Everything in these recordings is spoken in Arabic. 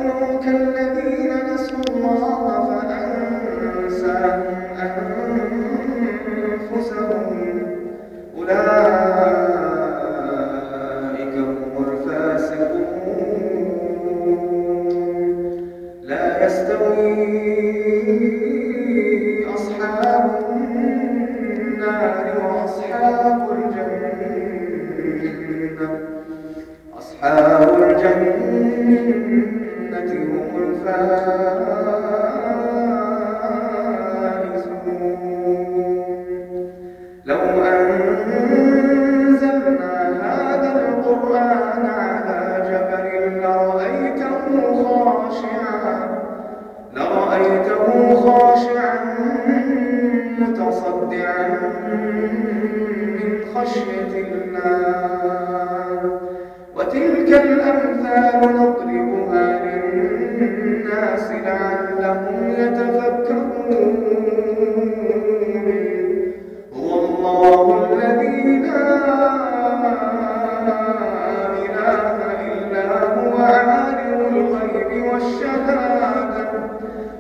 تكونوا كالذين نسوا الله فأنساهم أنفسهم أولئك هم الفاسقون. لا يستوي أصحاب النار وأصحاب الجنة. أصحاب الجنة هم الفائزون. لو أنزلنا هذا القرآن على جبل لرأيته خاشعا متصدعا من خشية الله. وتلك الأمثال نضربها للناس لعلهم يتفكرون. هو الله الذي لا إله إلا هو عالم الغيب والشهادة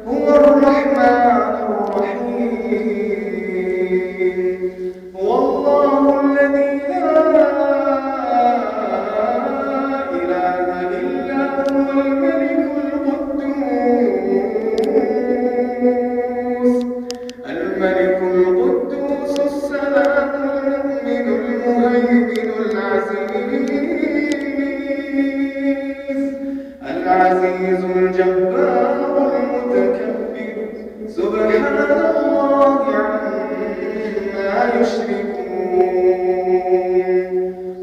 هو الرحمن الرحيم. هو الله الذي لا إله إلا هو الملك القدوس السلام المؤمن المهيمن العزيز الجبار المتكبر سبحان الله عما يشركون.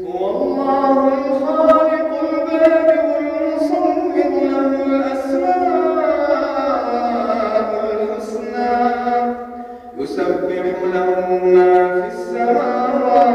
هو الله الخالق البارئ المصور له الأسماء الحسنى يسبح له ما في السماوات